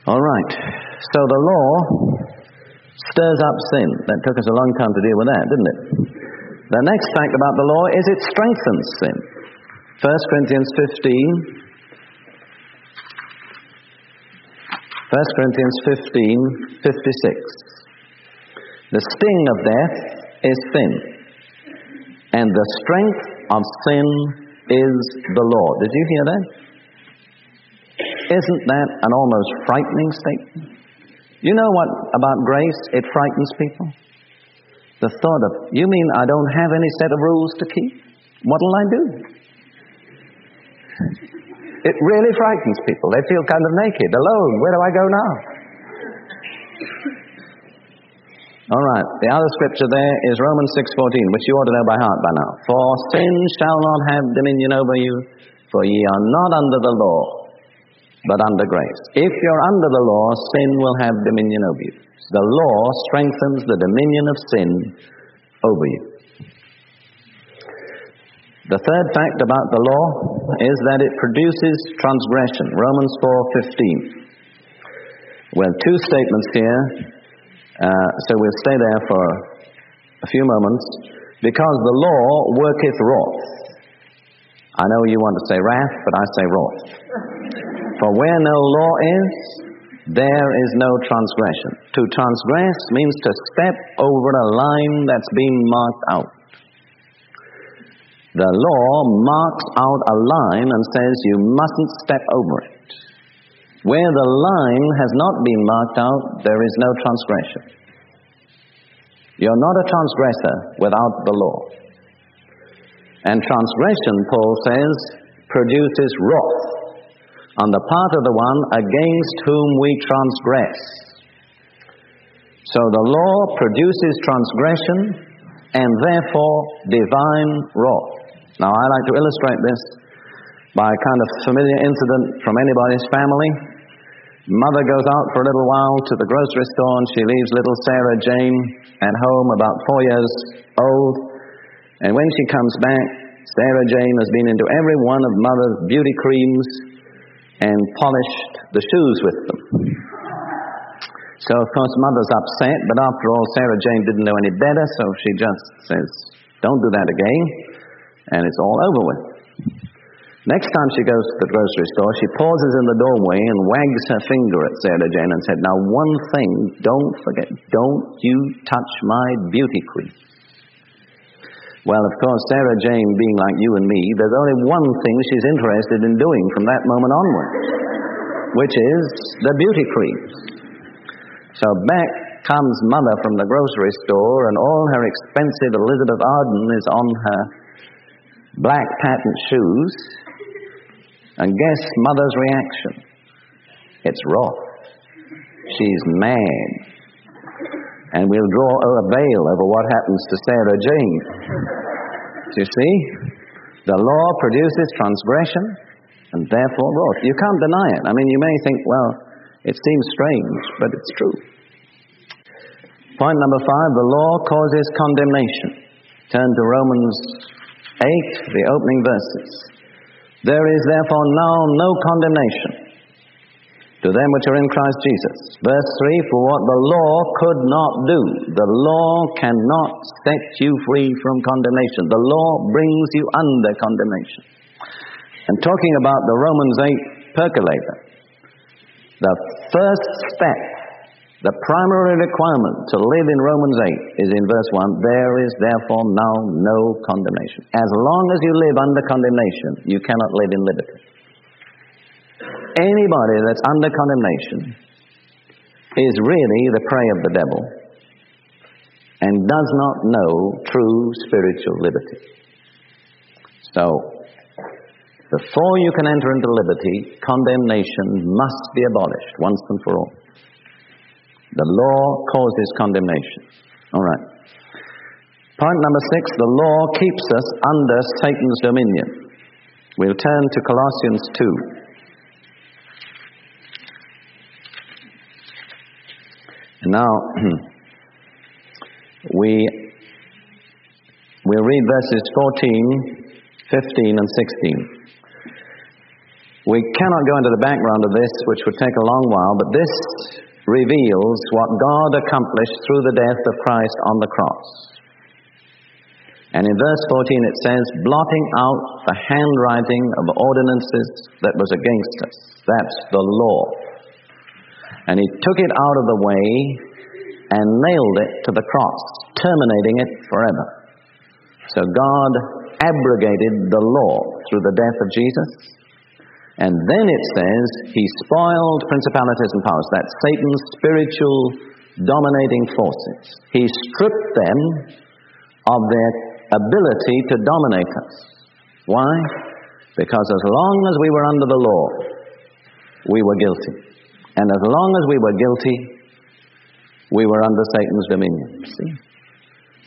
All right. So the law stirs up sin. That took us a long time to deal with that, didn't it? The next fact about the law is it strengthens sin. 1 Corinthians 15, 56. The sting of death is sin, and the strength of sin is the law. Did you hear that? Isn't that an almost frightening statement? You know what about grace? It frightens people. The thought of, you mean I don't have any set of rules to keep? What'll I do? It really frightens people. They feel kind of naked, alone. Where do I go now? All right, the other scripture there is Romans 6:14, which you ought to know by heart by now. For sin shall not have dominion over you, for ye are not under the law, but under grace. If you're under the law, sin will have dominion over you. The law strengthens the dominion of sin over you. The third fact about the law is that it produces transgression. Romans 4:15. Well, two statements here, so we'll stay there for a few moments. Because the law worketh wrath. I know you want to say wrath, but I say wrath. For where no law is, there is no transgression. To transgress means to step over a line that's been marked out. The law marks out a line and says you mustn't step over it. Where the line has not been marked out, there is no transgression. You're not a transgressor without the law. And transgression, Paul says, produces wrath on the part of the one against whom we transgress. So the law produces transgression and therefore divine wrath. Now I like to illustrate this by a kind of familiar incident from anybody's family. Mother goes out for a little while to the grocery store and she leaves little Sarah Jane at home, about 4 years old. And when she comes back, Sarah Jane has been into every one of Mother's beauty creams and polished the shoes with them. So of course Mother's upset, but after all Sarah Jane didn't know any better, so she just says, don't do that again, and it's all over with. Next time she goes to the grocery store, she pauses in the doorway and wags her finger at Sarah Jane and said, now one thing, don't forget, don't you touch my beauty cream. Well, of course, Sarah Jane, being like you and me, there's only one thing she's interested in doing from that moment onward, which is the beauty creams. So back comes Mother from the grocery store, and all her expensive Elizabeth Arden is on her black patent shoes. And guess Mother's reaction? It's wrath. She's mad. And we'll draw a veil over what happens to Sarah Jane. Do you see? The law produces transgression and therefore wrath. You can't deny it. I mean, you may think, well, it seems strange, but it's true. Point number 5, the law causes condemnation. Turn to Romans 8, the opening verses. There is therefore now no condemnation to them which are in Christ Jesus. Verse 3, for what the law could not do, the law cannot set you free from condemnation. The law brings you under condemnation. And talking about the Romans 8 percolator, the first step, the primary requirement to live in Romans 8 is in verse 1, there is therefore now no condemnation. As long as you live under condemnation, you cannot live in liberty. Anybody that's under condemnation is really the prey of the devil and does not know true spiritual liberty. So, before you can enter into liberty, condemnation must be abolished once and for all. The law causes condemnation. All right. Point number 6, the law keeps us under Satan's dominion. We'll turn to Colossians 2. Now, we'll read verses 14, 15, and 16. We cannot go into the background of this, which would take a long while, but this reveals what God accomplished through the death of Christ on the cross. And in verse 14 it says, blotting out the handwriting of ordinances that was against us. That's the law. And he took it out of the way and nailed it to the cross, terminating it forever. So God abrogated the law through the death of Jesus. And then it says he spoiled principalities and powers. That's Satan's spiritual dominating forces. He stripped them of their ability to dominate us. Why? Because as long as we were under the law, we were guilty. And as long as we were guilty, we were under Satan's dominion. See?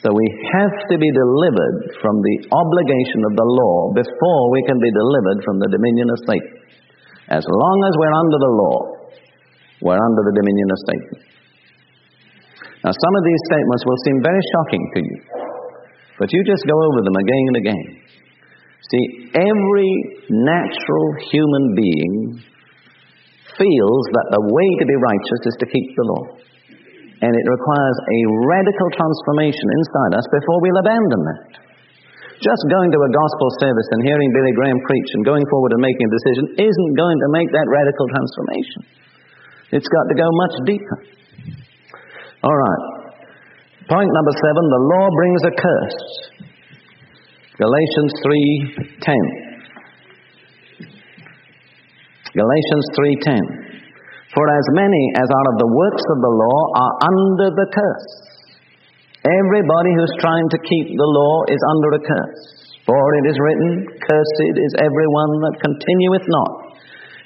So we have to be delivered from the obligation of the law before we can be delivered from the dominion of Satan. As long as we're under the law, we're under the dominion of Satan. Now, some of these statements will seem very shocking to you, but you just go over them again and again. See, every natural human being feels that the way to be righteous is to keep the law. And it requires a radical transformation inside us before we'll abandon that. Just going to a gospel service and hearing Billy Graham preach and going forward and making a decision isn't going to make that radical transformation. It's got to go much deeper. All right. Point number 7, the law brings a curse. Galatians 3:10. Galatians 3:10. For as many as out of the works of the law are under the curse. Everybody who's trying to keep the law is under a curse. For it is written, cursed is everyone that continueth not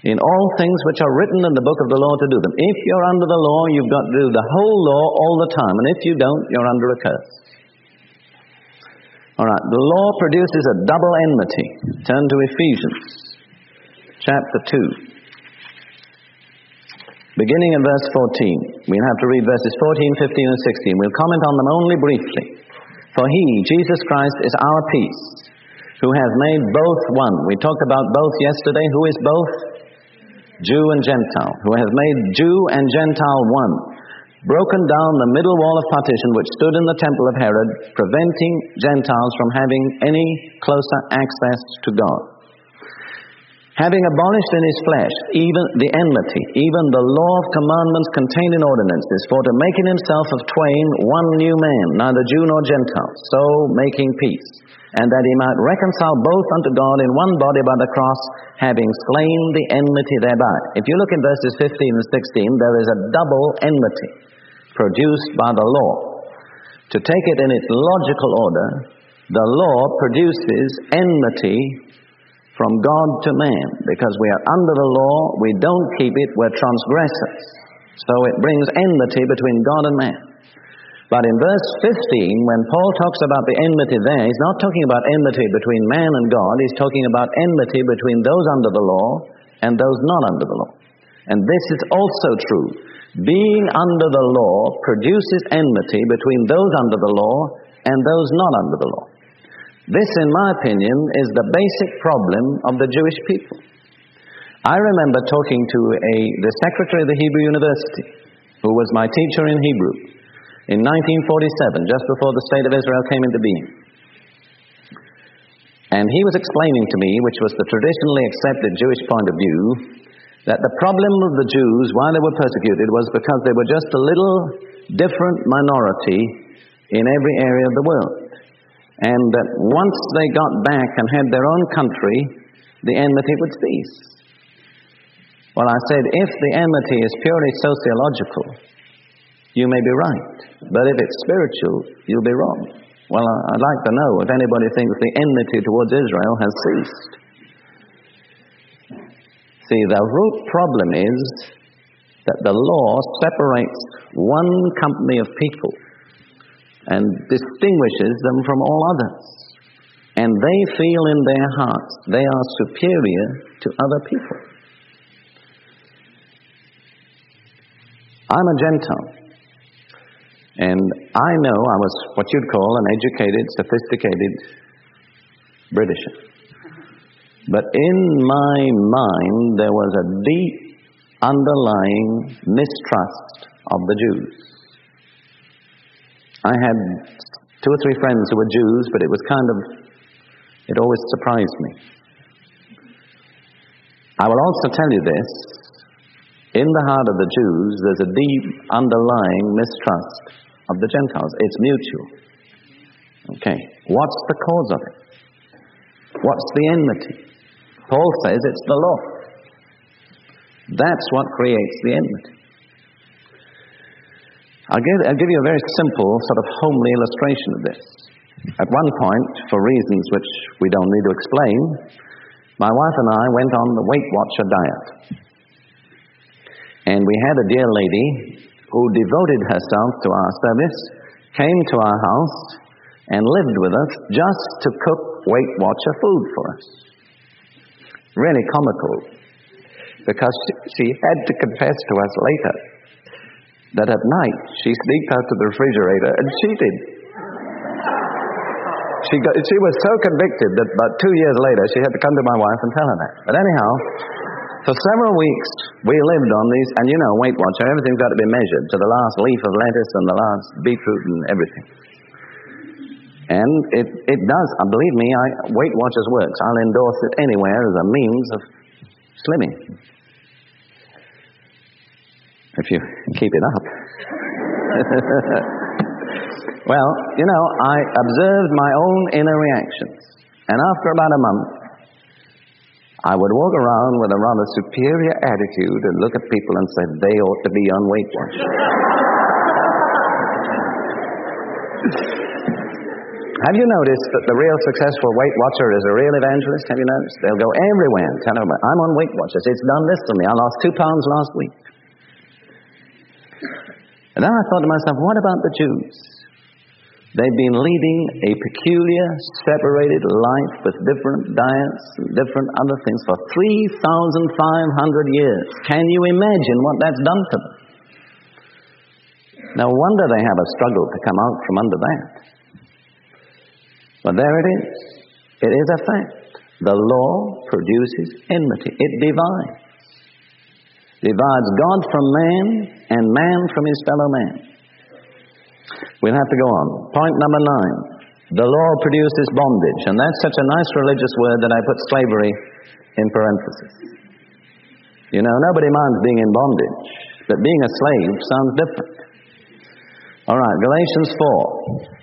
in all things which are written in the book of the law to do them. If you're under the law, you've got to do the whole law all the time. And if you don't, you're under a curse. All right, the law produces a double enmity. Turn to Ephesians chapter 2. Beginning in verse 14. We'll have to read verses 14, 15, and 16. We'll comment on them only briefly. For he, Jesus Christ, is our peace, who has made both one. We talked about both yesterday. Who is both? Jew and Gentile. Who has made Jew and Gentile one. Broken down the middle wall of partition which stood in the temple of Herod, preventing Gentiles from having any closer access to God. Having abolished in his flesh even the enmity, even the law of commandments contained in ordinances, for to make in himself of twain one new man, neither Jew nor Gentile, so making peace, and that he might reconcile both unto God in one body by the cross, having slain the enmity thereby. If you look in verses 15 and 16, there is a double enmity produced by the law. To take it in its logical order, the law produces enmity from God to man. Because we are under the law, we don't keep it, we're transgressors. So it brings enmity between God and man. But in verse 15, when Paul talks about the enmity there, he's not talking about enmity between man and God, he's talking about enmity between those under the law and those not under the law. And this is also true. Being under the law produces enmity between those under the law and those not under the law. This, in my opinion, is the basic problem of the Jewish people. I remember talking to the secretary of the Hebrew University, who was my teacher in Hebrew, in 1947, just before the State of Israel came into being. And he was explaining to me, which was the traditionally accepted Jewish point of view, that the problem of the Jews, why they were persecuted, was because they were just a little different minority in every area of the world. And that once they got back and had their own country, the enmity would cease. Well, I said, if the enmity is purely sociological, you may be right. But if it's spiritual, you'll be wrong. Well, I'd like to know if anybody thinks the enmity towards Israel has ceased. See, the root problem is that the law separates one company of people and distinguishes them from all others. And they feel in their hearts they are superior to other people. I'm a Gentile. And I know I was what you'd call an educated, sophisticated Britisher. But in my mind, there was a deep underlying mistrust of the Jews. I had 2 or 3 friends who were Jews, but it always surprised me. I will also tell you this, in the heart of the Jews, there's a deep underlying mistrust of the Gentiles. It's mutual. Okay, what's the cause of it? What's the enmity? Paul says it's the law. That's what creates the enmity. I'll give you a very simple, sort of homely illustration of this. At one point, for reasons which we don't need to explain, my wife and I went on the Weight Watcher diet. And we had a dear lady who devoted herself to our service, came to our house, and lived with us just to cook Weight Watcher food for us. Really comical, because she had to confess to us later that at night she sneaked out to the refrigerator and cheated. She was so convicted that about 2 years later she had to come to my wife and tell her that. But anyhow, for several weeks we lived on these, and you know, Weight Watcher, everything's got to be measured to the last leaf of lettuce and the last beetroot and everything. And it does, believe me, Weight Watchers works. I'll endorse it anywhere as a means of slimming. If you keep it up. Well, you know, I observed my own inner reactions. And after about a month, I would walk around with a rather superior attitude and look at people and say, they ought to be on Weight Watchers. Have you noticed that the real successful Weight Watcher is a real evangelist? Have you noticed? They'll go everywhere and tell them, I'm on Weight Watchers. It's done this to me. I lost 2 pounds last week. And then I thought to myself, what about the Jews? They've been leading a peculiar, separated life with different diets and different other things for 3,500 years. Can you imagine what that's done to them? No wonder they have a struggle to come out from under that. But there it is. It is a fact. The law produces enmity. It divides. Divides God from man and man from his fellow man. We'll have to go on. Point number 9. The law produces bondage. And that's such a nice religious word that I put slavery in parentheses. You know, nobody minds being in bondage. But being a slave sounds different. All right, Galatians 4.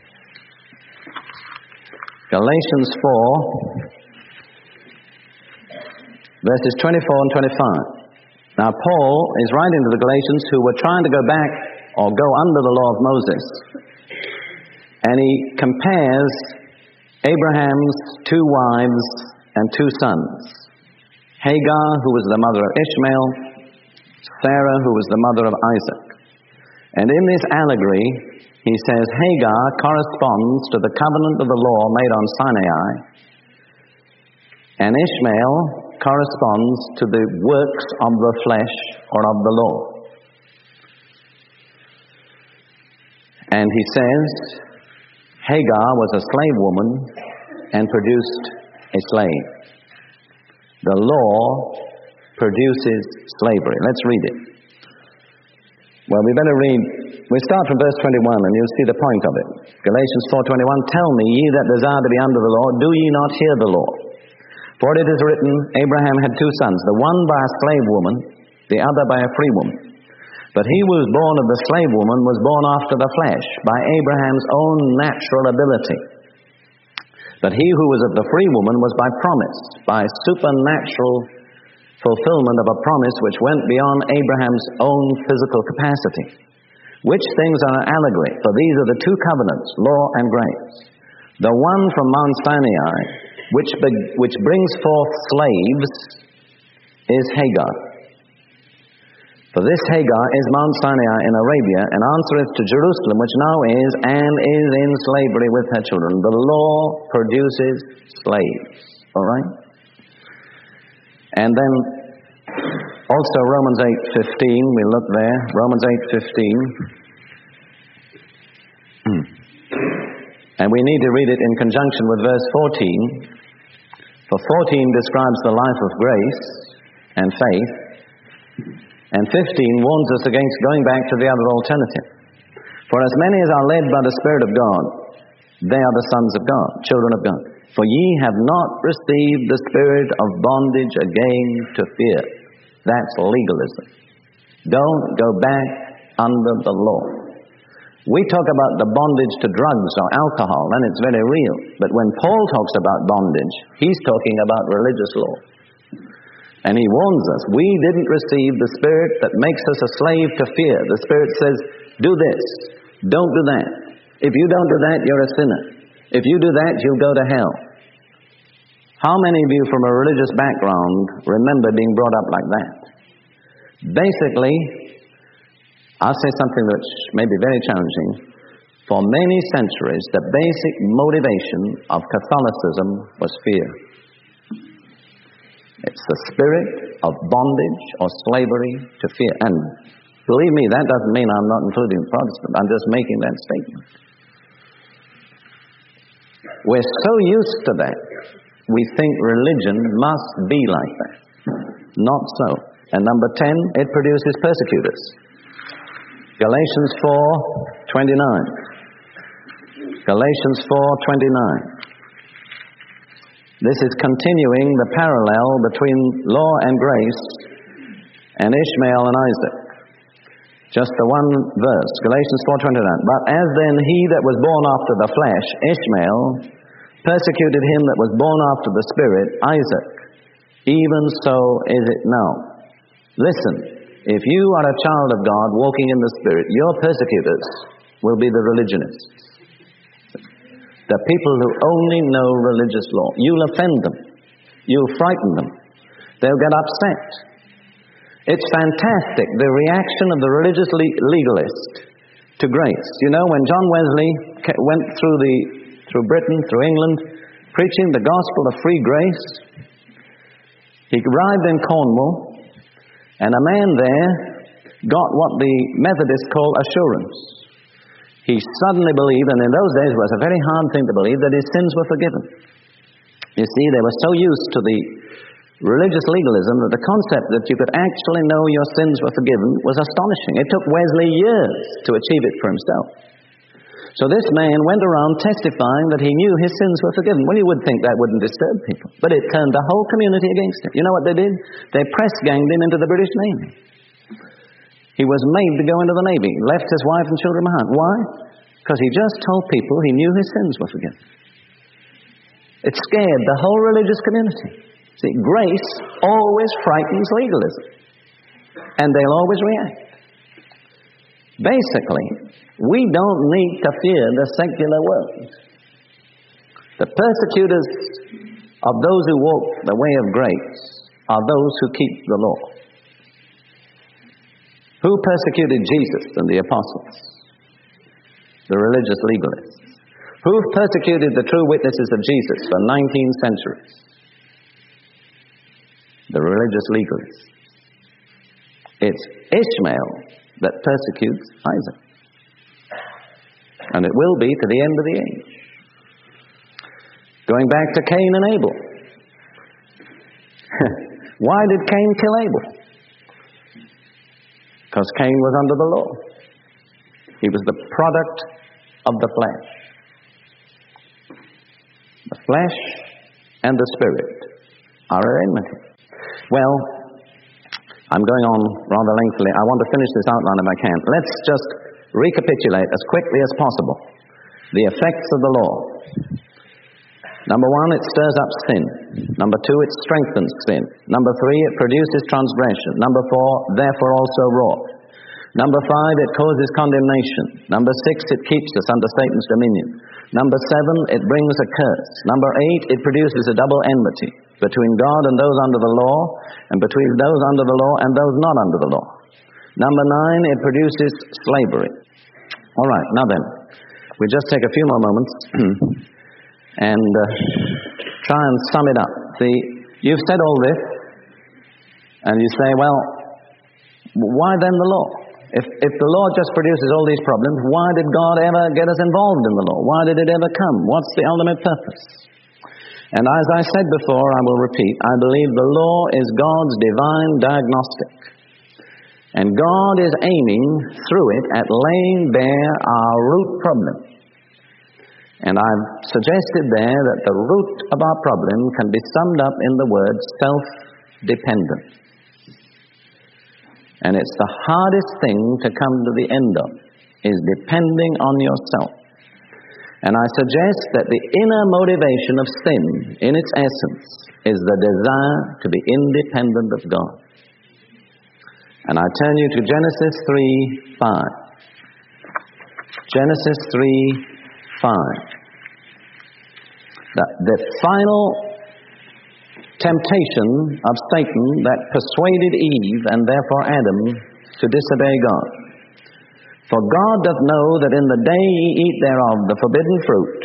Galatians 4, verses 24 and 25. Now, Paul is writing to the Galatians who were trying to go back or go under the law of Moses. And he compares Abraham's 2 wives and 2 sons. Hagar, who was the mother of Ishmael, Sarah, who was the mother of Isaac. And in this allegory, he says Hagar corresponds to the covenant of the law made on Sinai, and Ishmael corresponds to the works of the flesh or of the law. And he says Hagar was a slave woman and produced a slave. The law produces slavery. Let's read it. Well, we start from verse 21 and you'll see the point of it. Galatians 4:21, tell me, ye that desire to be under the law, do ye not hear the law? For it is written, Abraham had 2 sons, the one by a slave woman, the other by a free woman. But he who was born of the slave woman was born after the flesh, by Abraham's own natural ability. But he who was of the free woman was by promise, by supernatural fulfillment of a promise which went beyond Abraham's own physical capacity. Which things are an allegory? For these are the 2 covenants, law and grace. The one from Mount Sinai, which brings forth slaves, is Hagar. For this Hagar is Mount Sinai in Arabia, and answereth to Jerusalem, which now is and is in slavery with her children. The law produces slaves. All right? And then also Romans 8:15, we look there. Romans 8:15. And we need to read it in conjunction with verse 14. For 14 describes the life of grace and faith, and 15 warns us against going back to the other alternative. For as many as are led by the Spirit of God, they are the sons of God, children of God. For ye have not received the spirit of bondage again to fear. That's legalism. Don't go back under the law. We talk about the bondage to drugs or alcohol, and it's very real. But when Paul talks about bondage, he's talking about religious law. And he warns us, we didn't receive the spirit that makes us a slave to fear. The Spirit says, do this, don't do that. If you don't do that, you're a sinner. If you do that, you'll go to hell. How many of you from a religious background remember being brought up like that? Basically, I'll say something which may be very challenging. For many centuries, the basic motivation of Catholicism was fear. It's the spirit of bondage or slavery to fear. And believe me, that doesn't mean I'm not including Protestant. I'm just making that statement. We're so used to that, we think religion must be like that. Not so. And number 10, it produces persecutors. Galatians 4:29. Galatians 4:29. This is continuing the parallel between law and grace and Ishmael and Isaac. Just the one verse, Galatians 4:29. But as then he that was born after the flesh, Ishmael, persecuted him that was born after the Spirit, Isaac, even so is it now. Listen, if you are a child of God walking in the Spirit, your persecutors will be the religionists. The people who only know religious law. You'll offend them. You'll frighten them. They'll get upset. It's fantastic, the reaction of the religious legalist to grace. You know, when John Wesley went through Britain, through England, preaching the gospel of free grace, he arrived in Cornwall, and a man there got what the Methodists call assurance. He suddenly believed, and in those days it was a very hard thing to believe, that his sins were forgiven. You see, they were so used to the religious legalism that the concept that you could actually know your sins were forgiven was astonishing. It took Wesley years to achieve it for himself. So this man went around testifying that he knew his sins were forgiven. Well, you would think that wouldn't disturb people. But it turned the whole community against him. You know what they did? They press-ganged him into the British Navy. He was made to go into the Navy, left his wife and children behind. Why? Because he just told people he knew his sins were forgiven. It scared the whole religious community. See, grace always frightens legalism. And they'll always react. Basically, we don't need to fear the secular world. The persecutors of those who walk the way of grace are those who keep the law. Who persecuted Jesus and the apostles? The religious legalists. Who persecuted the true witnesses of Jesus for 19 centuries? The religious legalists. It's Ishmael that persecutes Isaac. And it will be to the end of the age. Going back to Cain and Abel. Why did Cain kill Abel? Because Cain was under the law. He was the product of the flesh. The flesh and the spirit are at enmity. Well, I'm going on rather lengthily. I want to finish this outline if I can. Let's just recapitulate as quickly as possible the effects of the law. Number 1, it stirs up sin. Number 2, it strengthens sin. Number 3, it produces transgression. Number 4, therefore also wrath. Number 5, it causes condemnation. Number 6, it keeps us under Satan's dominion. Number 7, it brings a curse. Number 8, it produces a double enmity between God and those under the law, and between those under the law and those not under the law. Number 9, it produces slavery. All right, now then, we just take a few more moments and try and sum it up. See, you've said all this, and you say, well, why then the law? If the law just produces all these problems, why did God ever get us involved in the law? Why did it ever come? What's the ultimate purpose? And as I said before, I will repeat, I believe the law is God's divine diagnostic. And God is aiming through it at laying bare our root problem. And I've suggested there that the root of our problem can be summed up in the word self-dependent. And it's the hardest thing to come to the end of, is depending on yourself. And I suggest that the inner motivation of sin, in its essence, is the desire to be independent of God. And I turn you to Genesis 3:5. Genesis 3:5. The final temptation of Satan that persuaded Eve, and therefore Adam, to disobey God. For God doth know that in the day ye eat thereof the forbidden fruit,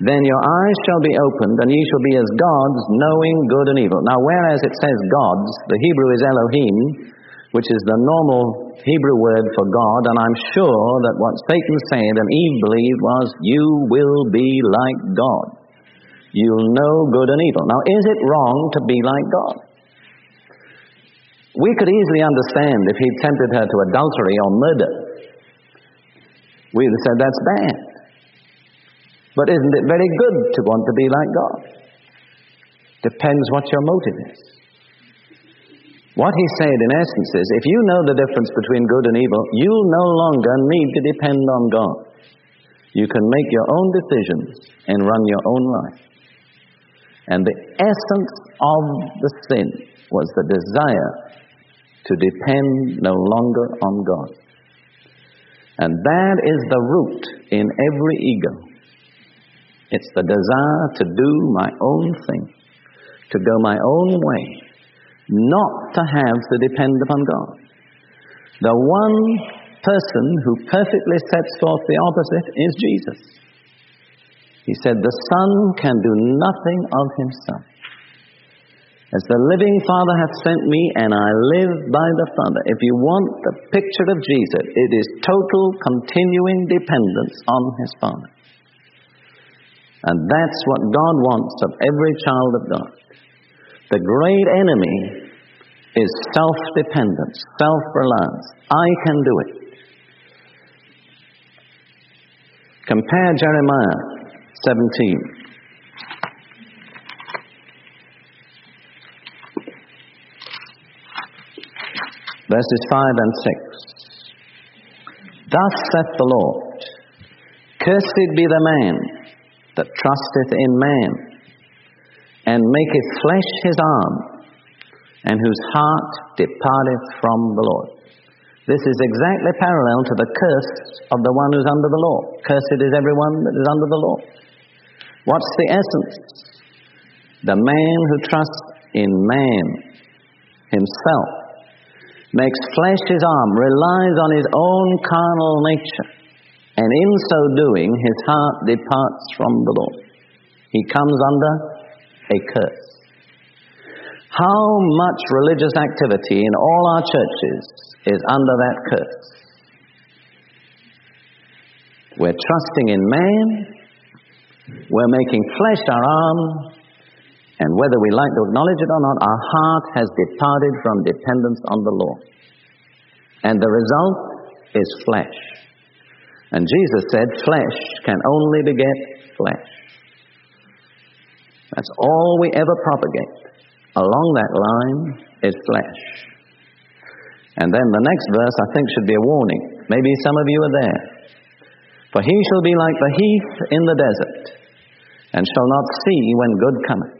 then your eyes shall be opened, and ye shall be as gods, knowing good and evil. Now, whereas it says gods, the Hebrew is Elohim, which is the normal Hebrew word for God, and I'm sure that what Satan said and Eve believed was, you will be like God. You'll know good and evil. Now, is it wrong to be like God? We could easily understand if he tempted her to adultery or murder. We would have said that's bad. But isn't it very good to want to be like God? Depends what your motive is. What he said in essence is, if you know the difference between good and evil, you'll no longer need to depend on God. You can make your own decisions and run your own life. And the essence of the sin was the desire to depend no longer on God. And that is the root in every ego. It's the desire to do my own thing, to go my own way, not to have to depend upon God. The one person who perfectly sets forth the opposite is Jesus. He said, the Son can do nothing of himself. As the living Father hath sent me, and I live by the Father. If you want the picture of Jesus, it is total, continuing dependence on his Father. And that's what God wants of every child of God. The great enemy is self-dependence, self-reliance. I can do it. Compare Jeremiah 17. Verses 5 and 6. Thus saith the Lord, cursed be the man that trusteth in man, and maketh flesh his arm, and whose heart departeth from the Lord. This is exactly parallel to the curse of the one who's under the law. Cursed is everyone that is under the law. What's the essence? The man who trusts in man himself, makes flesh his arm, relies on his own carnal nature, and in so doing his heart departs from the Lord. He comes under a curse. How much religious activity in all our churches is under that curse? We're trusting in man, we're making flesh our arm, and whether we like to acknowledge it or not, our heart has departed from dependence on the law. And the result is flesh. And Jesus said, flesh can only beget flesh. That's all we ever propagate. Along that line is flesh. And then the next verse, I think, should be a warning. Maybe some of you are there. For he shall be like the heath in the desert, and shall not see when good cometh,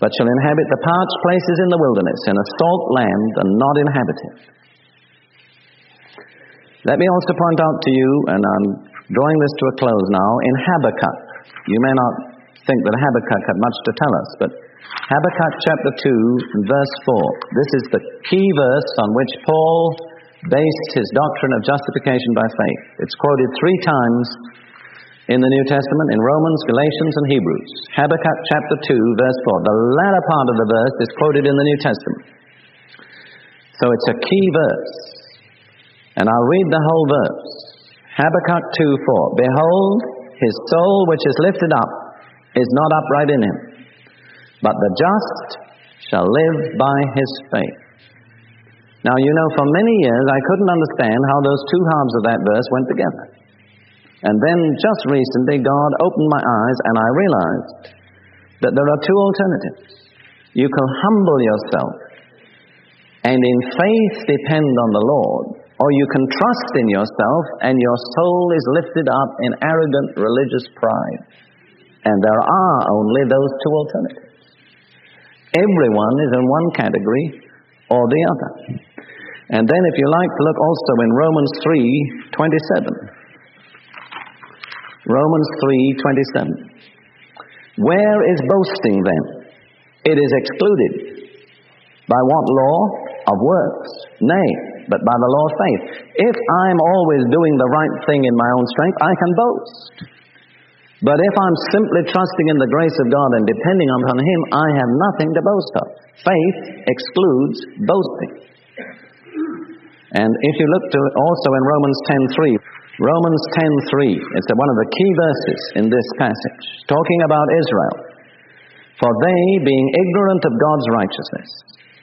but shall inhabit the parched places in the wilderness, in a salt land, and not inhabit it. Let me also point out to you, and I'm drawing this to a close now, in Habakkuk. You may not think that Habakkuk had much to tell us, but Habakkuk chapter 2, verse 4. This is the key verse on which Paul based his doctrine of justification by faith. It's quoted 3 times in the New Testament, in Romans, Galatians, and Hebrews. Habakkuk chapter 2, verse 4. The latter part of the verse is quoted in the New Testament. So it's a key verse. And I'll read the whole verse. Habakkuk 2:4. Behold, his soul which is lifted up is not upright in him, but the just shall live by his faith. Now, you know, for many years I couldn't understand how those two halves of that verse went together. And then just recently God opened my eyes and I realized that there are two alternatives. You can humble yourself and in faith depend on the Lord, or you can trust in yourself and your soul is lifted up in arrogant religious pride. And there are only those two alternatives. Everyone is in one category or the other. And then if you like to look also in Romans 3:27. Romans 3:27. Where is boasting then? It is excluded. By what law? Of works. Nay, but by the law of faith. If I'm always doing the right thing in my own strength, I can boast. But if I'm simply trusting in the grace of God and depending upon Him, I have nothing to boast of. Faith excludes boasting. And if you look to also in Romans 10:3, Romans 10:3, it's one of the key verses in this passage, talking about Israel. For they, being ignorant of God's righteousness,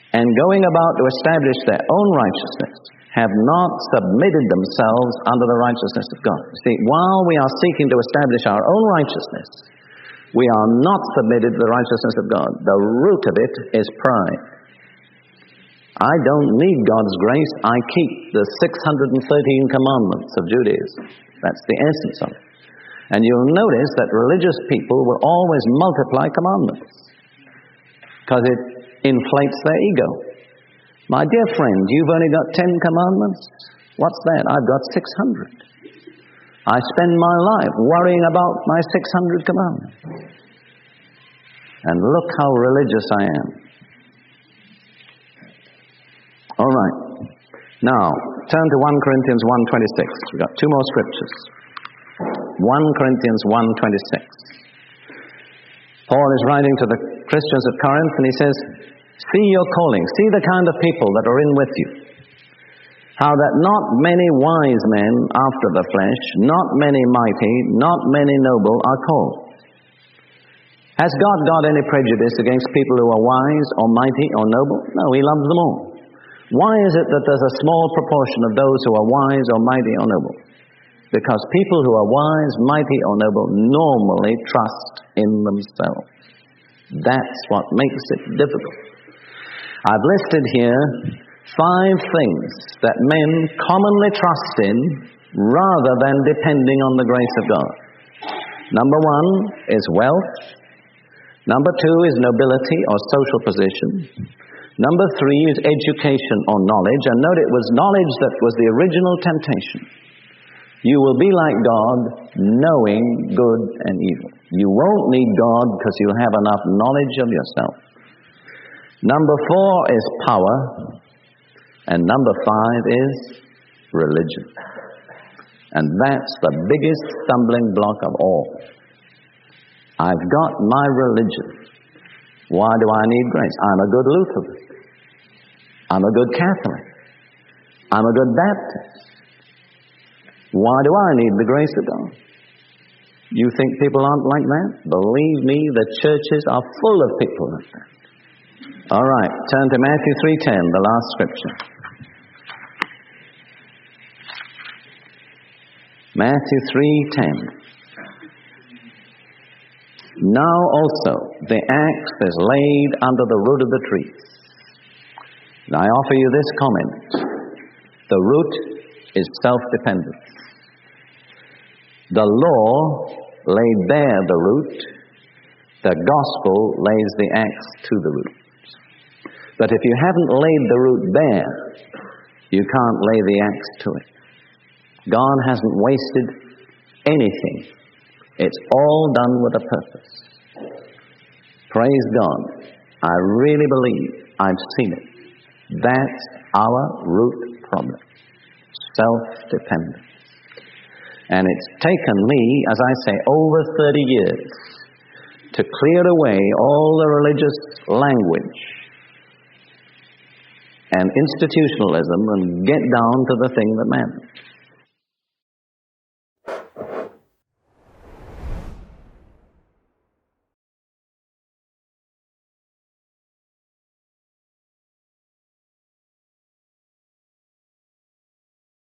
and going about to establish their own righteousness, have not submitted themselves under the righteousness of God. See, while we are seeking to establish our own righteousness, we are not submitted to the righteousness of God. The root of it is pride. I don't need God's grace. I keep the 613 commandments of Judaism. That's the essence of it. And you'll notice that religious people will always multiply commandments because it inflates their ego. My dear friend, you've only got 10 commandments? What's that? I've got 600. I spend my life worrying about my 600 commandments. And look how religious I am. All right. Now, turn to 1 Corinthians 1:26. We've got two more scriptures. 1 Corinthians 1:26. Paul is writing to the Christians at Corinth and he says, see your calling, see the kind of people that are in with you. How that not many wise men after the flesh, not many mighty, not many noble are called. Has God got any prejudice against people who are wise or mighty or noble? No, He loves them all. Why is it that there's a small proportion of those who are wise or mighty or noble? Because people who are wise, mighty or noble normally trust in themselves. That's what makes it difficult. I've listed here 5 things that men commonly trust in rather than depending on the grace of God. Number 1 is wealth. Number 2 is nobility or social position. Number 3 is education or knowledge. And note it was knowledge that was the original temptation. You will be like God, knowing good and evil. You won't need God because you'll have enough knowledge of yourself. Number 4 is power. And number 5 is religion. And that's the biggest stumbling block of all. I've got my religion. Why do I need grace? I'm a good Lutheran. I'm a good Catholic. I'm a good Baptist. Why do I need the grace of God? You think people aren't like that? Believe me, the churches are full of people like that. All right, turn to Matthew 3:10, the last scripture. Matthew 3:10. Now also the axe is laid under the root of the tree. And I offer you this comment. The root is self-dependence. The law laid bare the root. The gospel lays the axe to the root. But if you haven't laid the root bare, you can't lay the axe to it. God hasn't wasted anything. It's all done with a purpose. Praise God. I really believe I've seen it. That's our root problem. Self-dependence. And it's taken me, as I say, over 30 years to clear away all the religious language and institutionalism and get down to the thing that matters.